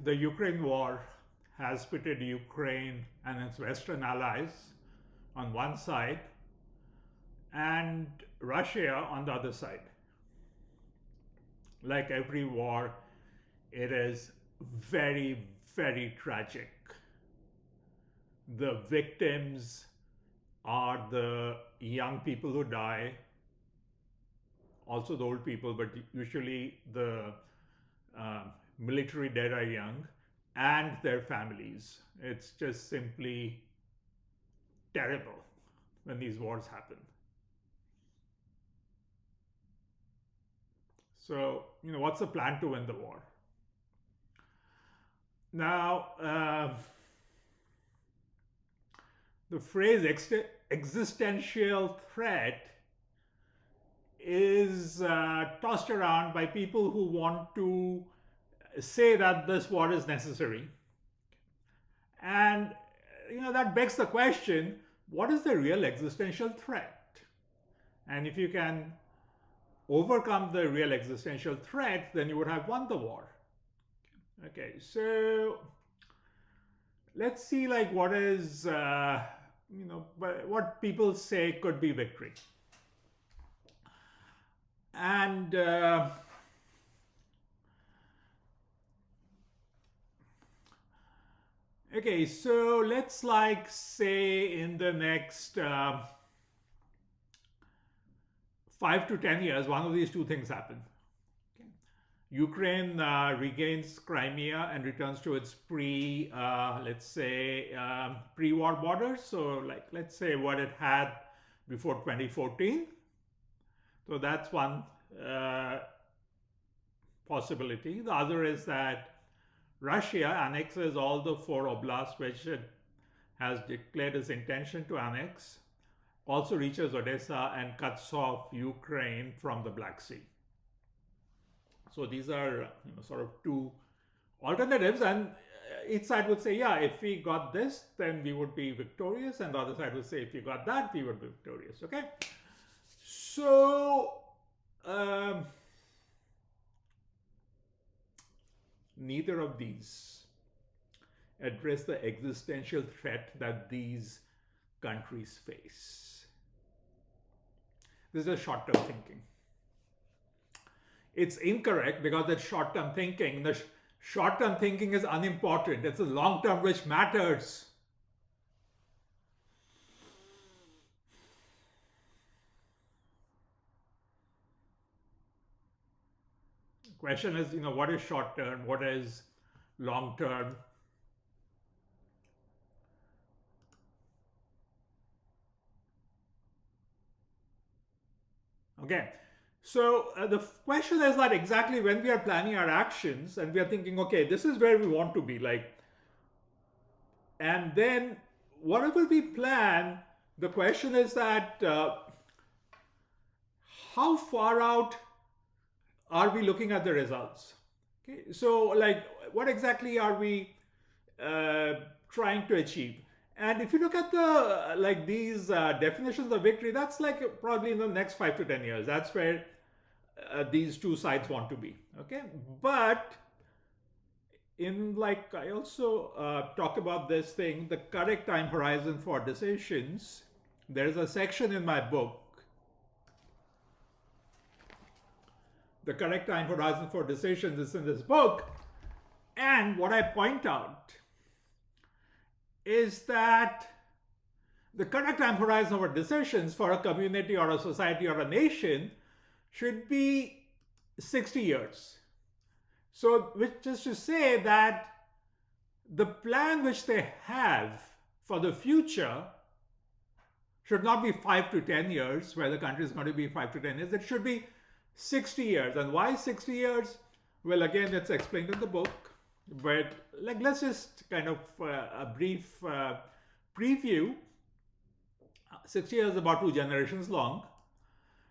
the Ukraine war has pitted Ukraine and its Western allies on one side and Russia on the other side. Like every war, it is very, very tragic. The victims are the young people who die, also the old people, but usually the military dead are young, and their families. It's just simply terrible when these wars happen. So, what's the plan to win the war? Now, the phrase existential threat is tossed around by people who want to say that this war is necessary. And, that begs the question, what is the real existential threat? And if you can overcome the real existential threat, then you would have won the war. Okay, so let's see what is, what people say could be victory. And okay, so let's say in the next 5 to 10 years, one of these two things happen. Okay. Ukraine regains Crimea and returns to its pre-war borders. So let's say what it had before 2014. So that's one possibility. The other is that Russia annexes all the 4 oblasts which it has declared its intention to annex, also reaches Odessa and cuts off Ukraine from the Black Sea. So these are sort of two alternatives, and each side would say, yeah, if we got this, then we would be victorious, and the other side would say, if we got that, we would be victorious. Okay, so neither of these address the existential threat that these countries face. This is short-term thinking. It's incorrect because it's short-term thinking. The short-term thinking is unimportant. It's the long-term which matters. The question is, what is short-term? What is long-term? Okay, so the question is that exactly when we are planning our actions and we are thinking, okay, this is where we want to be, and then whatever we plan, the question is that how far out are we looking at the results? Okay, so what exactly are we trying to achieve? And if you look at the these definitions of victory, that's probably in the next 5 to 10 years. That's where these two sides want to be. Okay, but in I also talk about this thing, the correct time horizon for decisions. There's a section in my book, the correct time horizon for decisions is in this book, and what I point out is that the correct time horizon for decisions for a community or a society or a nation should be 60 years. So, which is to say that the plan which they have for the future should not be 5 to 10 years, where the country is going to be 5 to 10 years. It should be 60 years. And why 60 years? Well, again, it's explained in the book. But let's just kind of a brief preview. 60 years is about 2 generations long.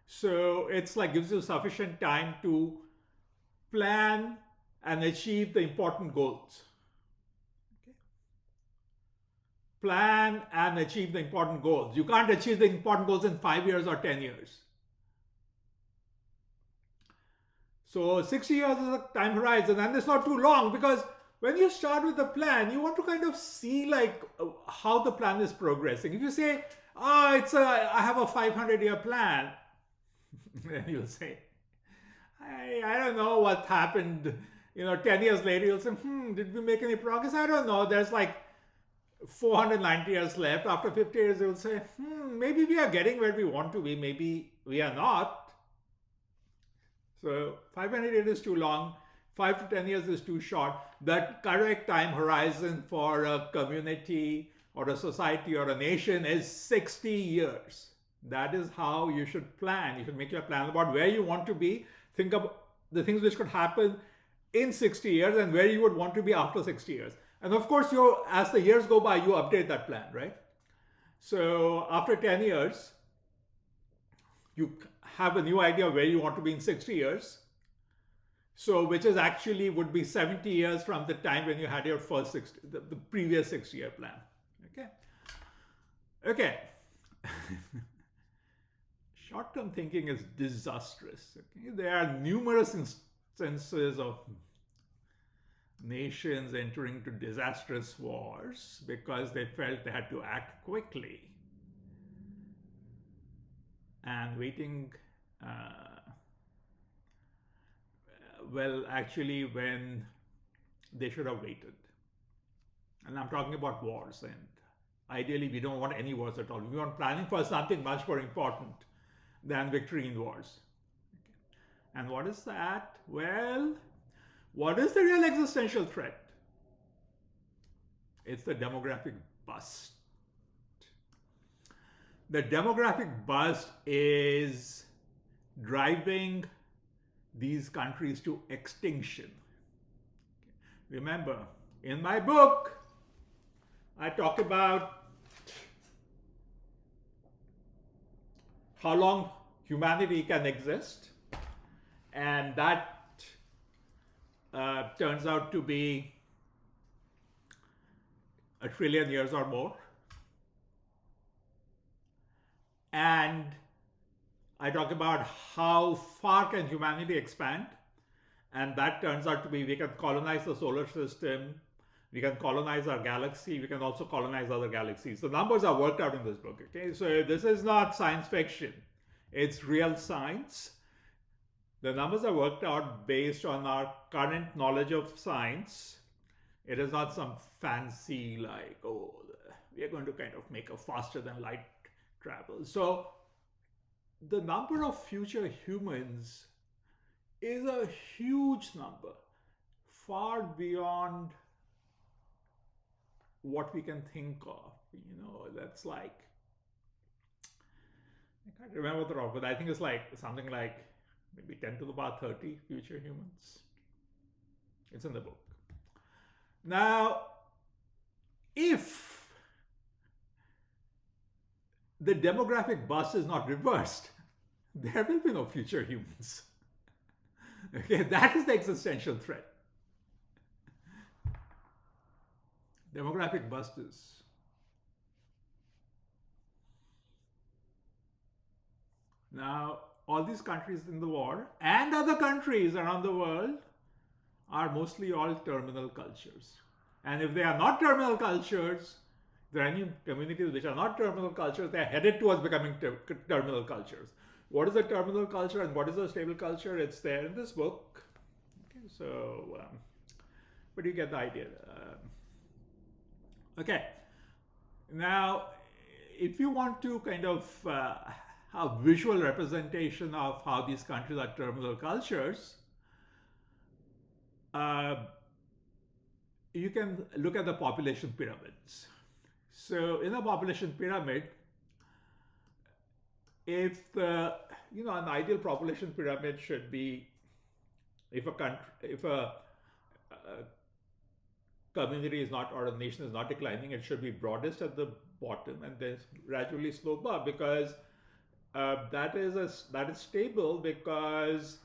So it's gives you sufficient time to plan and achieve the important goals. Okay. Plan and achieve the important goals. You can't achieve the important goals in 5 years or 10 years. So 60 years is a time horizon, and it's not too long because when you start with a plan, you want to kind of see like how the plan is progressing. If you say, "Oh, I have a 500-year plan," then you'll say, I don't know what happened. 10 years later, you'll say, did we make any progress? I don't know. There's like 490 years left. After 50 years, you'll say, maybe we are getting where we want to be. Maybe we are not. So 500 years is too long. 5 to 10 years is too short. The correct time horizon for a community or a society or a nation is 60 years. That is how you should plan. You should make your plan about where you want to be. Think of the things which could happen in 60 years and where you would want to be after 60 years. And of course, as the years go by, you update that plan, right? So after 10 years, you have a new idea of where you want to be in 60 years. So which is actually would be 70 years from the time when you had your first the previous 60-year plan. Okay. Short-term thinking is disastrous. There are numerous instances of nations entering into disastrous wars because they felt they had to act quickly and waiting. Actually, when they should have waited. And I'm talking about wars, and ideally, we don't want any wars at all. We want planning for something much more important than victory in wars. And what is that? Well, what is the real existential threat? It's the demographic bust. The demographic bust is driving these countries to extinction. Remember, in my book, I talk about how long humanity can exist, and that turns out to be 1 trillion years or more. And I talk about how far can humanity expand, and that turns out to be we can colonize the solar system, we can colonize our galaxy, we can also colonize other galaxies. The numbers are worked out in this book, okay? So this is not science fiction, it's real science. The numbers are worked out based on our current knowledge of science. It is not some fancy like, oh, we are going to kind of make a faster than light travel. So the number of future humans is a huge number, far beyond what we can think of. That's like, I can't remember the number, but I think it's like something like maybe 10 to the power 30 future humans. It's in the book. Now, if the demographic bust is not reversed, there will be no future humans. Okay, that is the existential threat. Demographic bust is. Now, all these countries in the war and other countries around the world are mostly all terminal cultures. And if they are not terminal cultures, there are any communities which are not terminal cultures, they are headed towards becoming terminal cultures. What is a terminal culture and what is a stable culture? It's there in this book. Okay, so, but you get the idea. Okay. Now, if you want to kind of have visual representation of how these countries are terminal cultures, you can look at the population pyramids. So in a population pyramid, if the, an ideal population pyramid should be, if a community is not, or a nation is not declining, it should be broadest at the bottom and then gradually slope up, because that is stable, because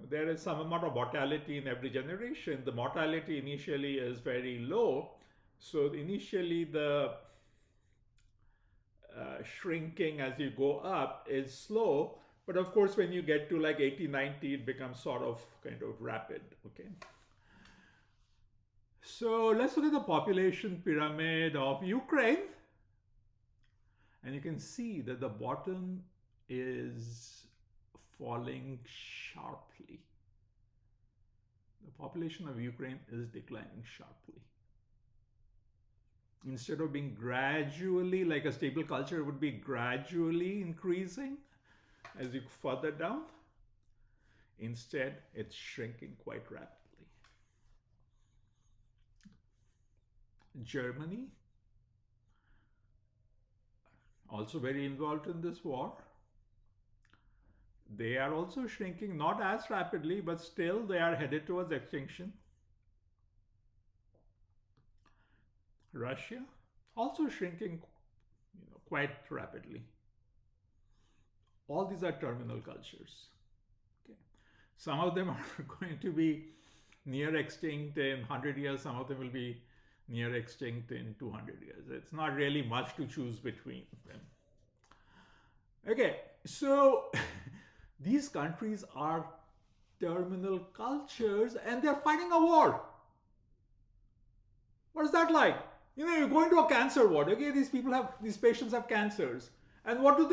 there is some amount of mortality in every generation. The mortality initially is very low, so initially the shrinking as you go up is slow, but of course when you get to like 80, 90, it becomes sort of kind of rapid. Okay. So let's look at the population pyramid of Ukraine. And you can see that the bottom is falling sharply. The population of Ukraine is declining sharply. Instead of being gradually, like a stable culture would be gradually increasing as you go further down, instead it's shrinking quite rapidly. Germany, also very involved in this war. They are also shrinking, not as rapidly, but still they are headed towards extinction. Russia, also shrinking quite rapidly. All these are terminal cultures. Okay. Some of them are going to be near extinct in 100 years, some of them will be near extinct in 200 years. It's not really much to choose between them. Okay, so these countries are terminal cultures and they're fighting a war. What is that like? You go into a cancer ward, okay, these patients have cancers. And what do?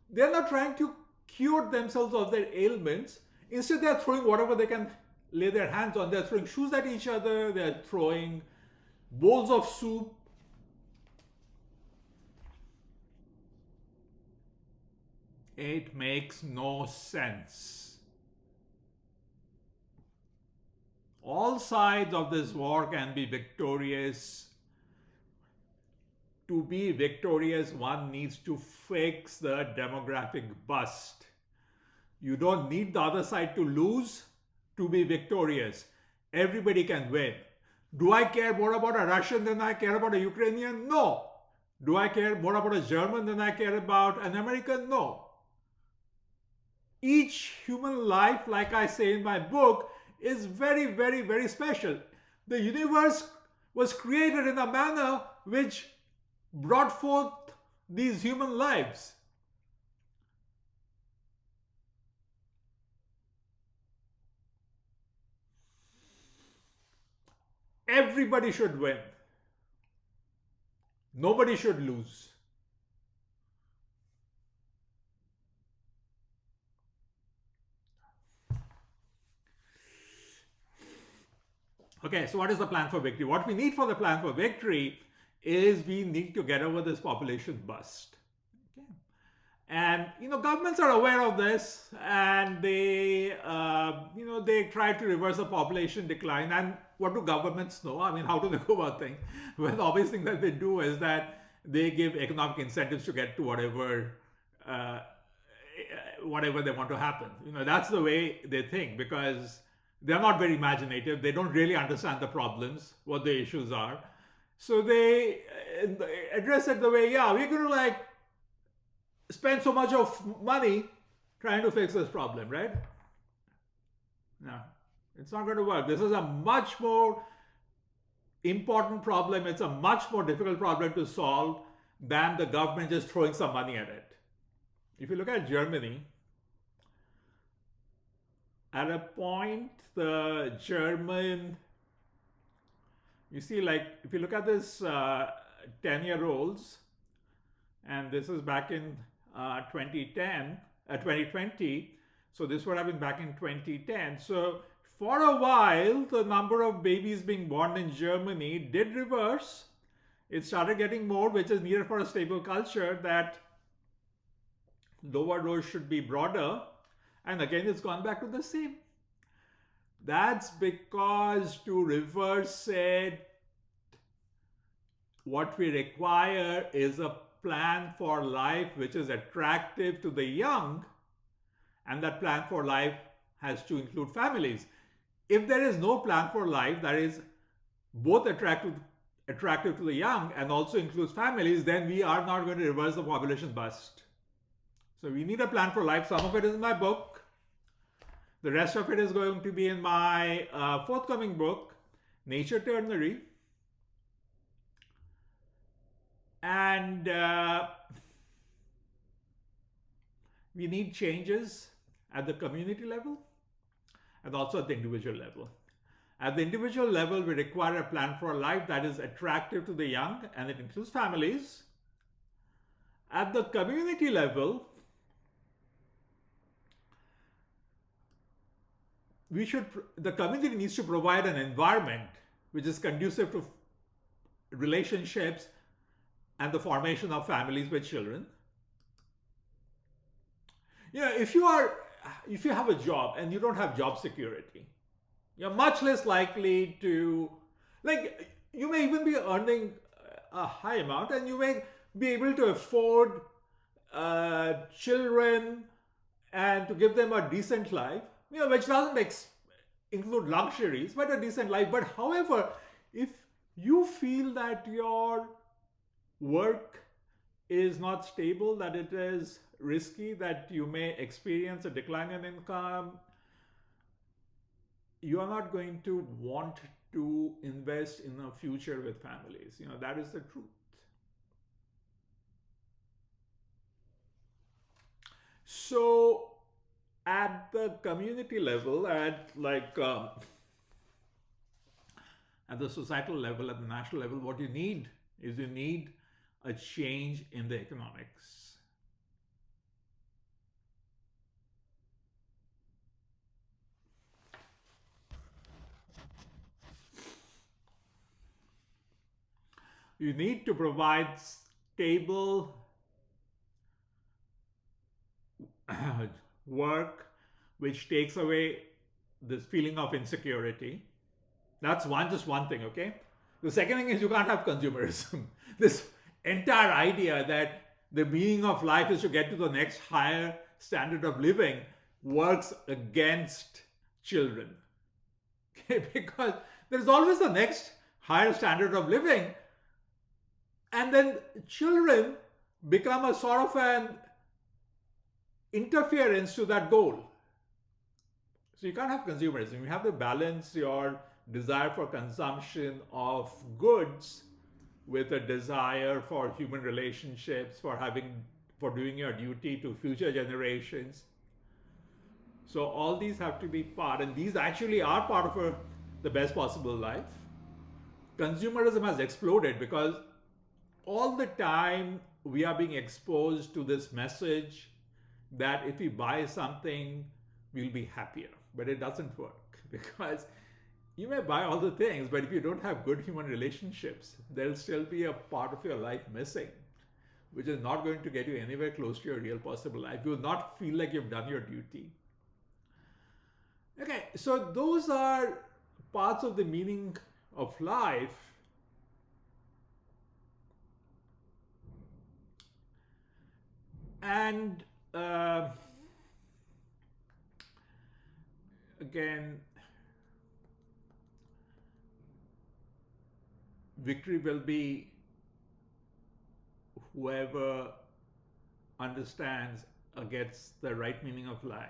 They're not trying to cure themselves of their ailments. Instead, they're throwing whatever they can lay their hands on. They're throwing shoes at each other. They're throwing bowls of soup. It makes no sense. All sides of this war can be victorious. To be victorious, one needs to fix the demographic bust. You don't need the other side to lose to be victorious. Everybody can win. Do I care more about a Russian than I care about a Ukrainian? No. Do I care more about a German than I care about an American? No. Each human life, like I say in my book, is very, very, very special. The universe was created in a manner which brought forth these human lives. Everybody should win. Nobody should lose. Okay, so what is the plan for victory? What we need for the plan for victory is we need to get over this population bust. Okay. And governments are aware of this, and they try to reverse the population decline. And what do governments know? I mean, how do they go about things? Well, the obvious thing that they do is that they give economic incentives to get to whatever they want to happen. That's the way they think, because they're not very imaginative. They don't really understand the problems, what the issues are. So they address it the way, we're going to spend so much of money trying to fix this problem, right? No, it's not going to work. This is a much more important problem. It's a much more difficult problem to solve than the government just throwing some money at it. If you look at Germany, at a point, the German, if you look at this 10-year-olds, and this is back in 2020, so this would have been back in 2010. So for a while, the number of babies being born in Germany did reverse. It started getting more, which is needed for a stable culture, that lower rows should be broader. And again, it's gone back to the same. That's because to reverse it, what we require is a plan for life which is attractive to the young, and that plan for life has to include families. If there is no plan for life that is both attractive to the young and also includes families, then we are not going to reverse the population bust. So we need a plan for life. Some of it is in my book. The rest of it is going to be in my forthcoming book, Nature Ternary. And we need changes at the community level and also at the individual level. At the individual level, we require a plan for a life that is attractive to the young, and it includes families. At the community level, the community needs to provide an environment which is conducive to relationships and the formation of families with children. If you have a job and you don't have job security, you're much less likely to, like, you may even be earning a high amount and you may be able to afford children and to give them a decent life, which doesn't include luxuries, but a decent life. But however, if you feel that your work is not stable, that it is risky, that you may experience a decline in income, you are not going to want to invest in a future with families. That is the truth. So at the community level, at the societal level, at the national level, what you need is a change in the economics. You need to provide stable work which takes away this feeling of insecurity. That's just one thing, okay? The second thing is you can't have consumerism. This entire idea that the meaning of life is to get to the next higher standard of living works against children. Okay? Because there's always the next higher standard of living, and then children become a sort of an interference to that goal. So you can't have consumerism. You have to balance your desire for consumption of goods with a desire for human relationships, for doing your duty to future generations. So all these have to be part, and these actually are part of the best possible life. Consumerism has exploded because all the time we are being exposed to this message that if we buy something, we'll be happier. But it doesn't work, because you may buy all the things, but if you don't have good human relationships, there'll still be a part of your life missing, which is not going to get you anywhere close to your real possible life. You will not feel like you've done your duty. Okay, so those are parts of the meaning of life. And again, victory will be whoever understands or gets the right meaning of life.